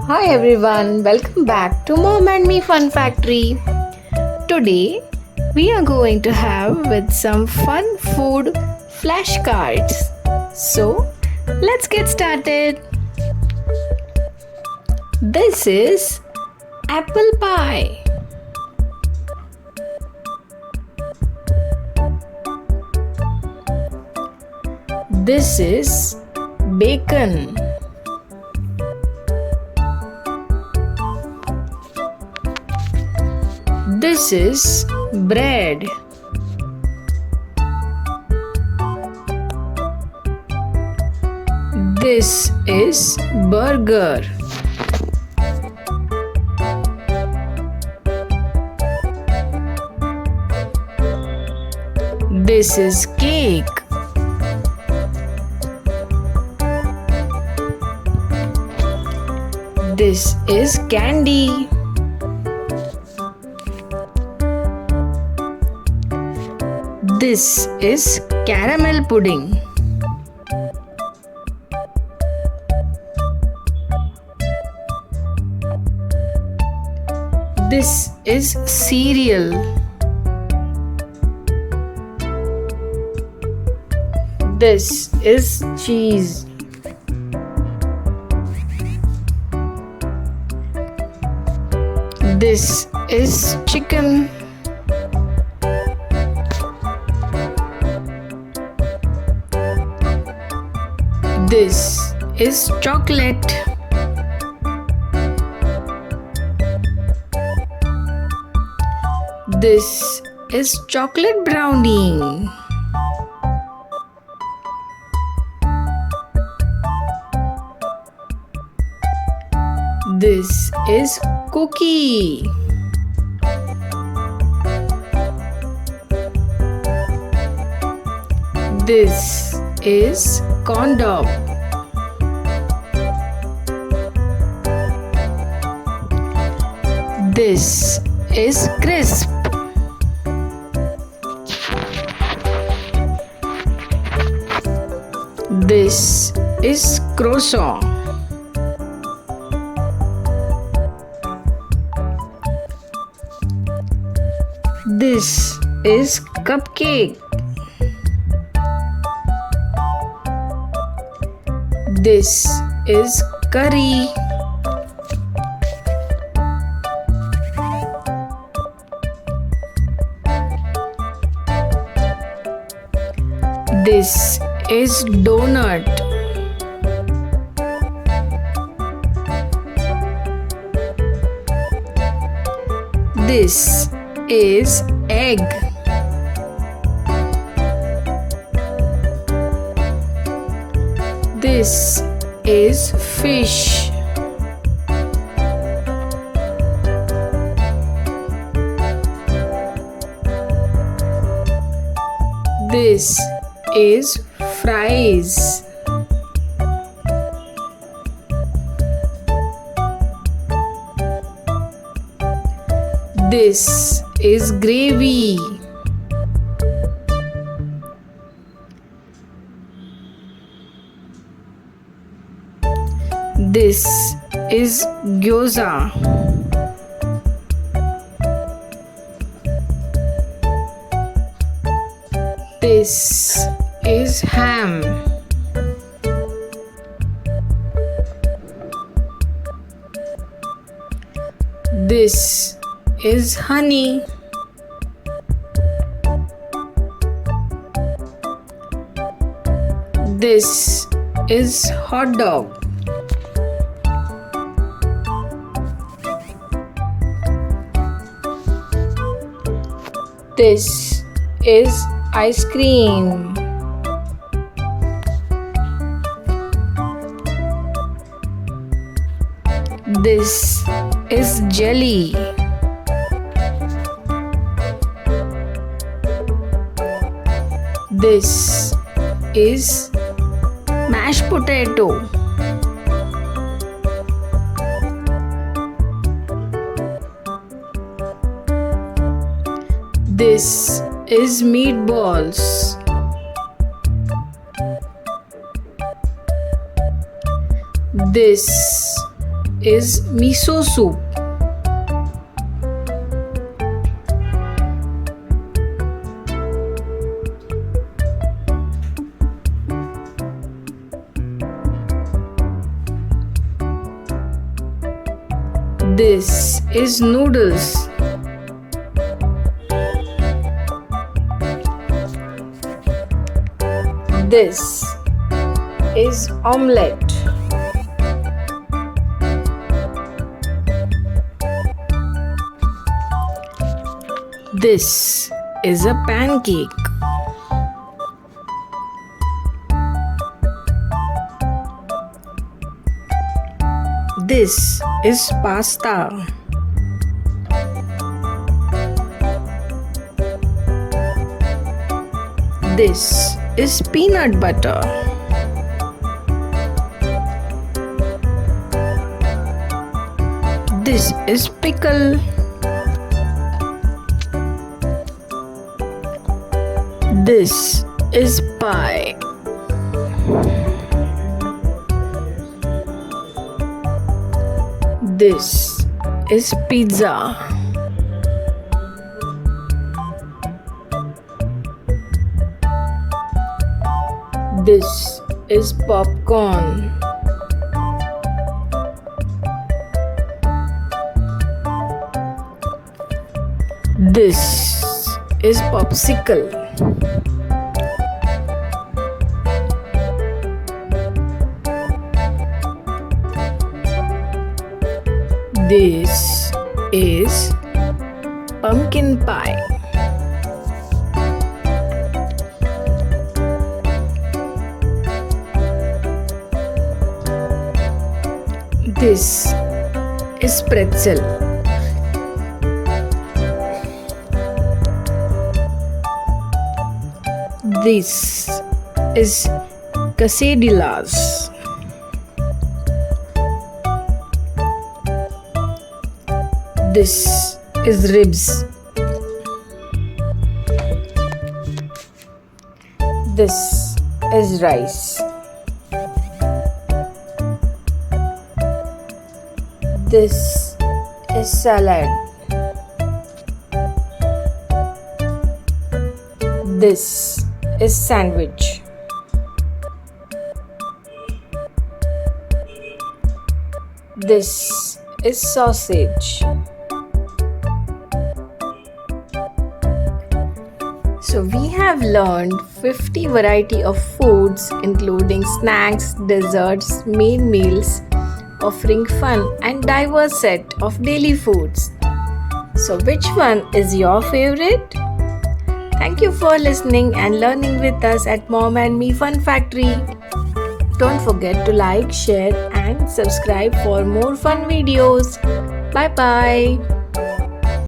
Hi everyone, welcome back to Mom and Me Fun Factory. Today we are going to have with some fun food flashcards. So let's get started. This is apple pie. This is bacon. This is bread. This is burger. This is cake. This is candy. This is caramel pudding. This is cereal. This is cheese. This is chicken. This is chocolate. This is chocolate brownie. This is cookie. This is corn dog. This is crisp. This is croissant. This is cupcake. This is curry. This is donut. This is egg. This is fish. This is fries. This is gravy. This is gyoza. This is ham. This is honey. This is hot dog. This is ice cream. This is jelly. This is mashed potato. This is meatballs. This is miso soup. This is noodles. This is omelette. This is a pancake. This is pasta. This is peanut butter. This is pickle. This is pie. This is pizza. This is popcorn. This is popsicle. This is pumpkin pie. This is pretzel. This is quesadillas. This is ribs. This is rice. This is salad. This is sandwich. This is sausage. So we have learned 50 variety of foods including snacks, desserts, main meals, offering fun and diverse set of daily foods. So which one is your favorite? Thank you for listening and learning with us at Mom and Me Fun Factory. Don't forget to like, share and subscribe for more fun videos. Bye bye.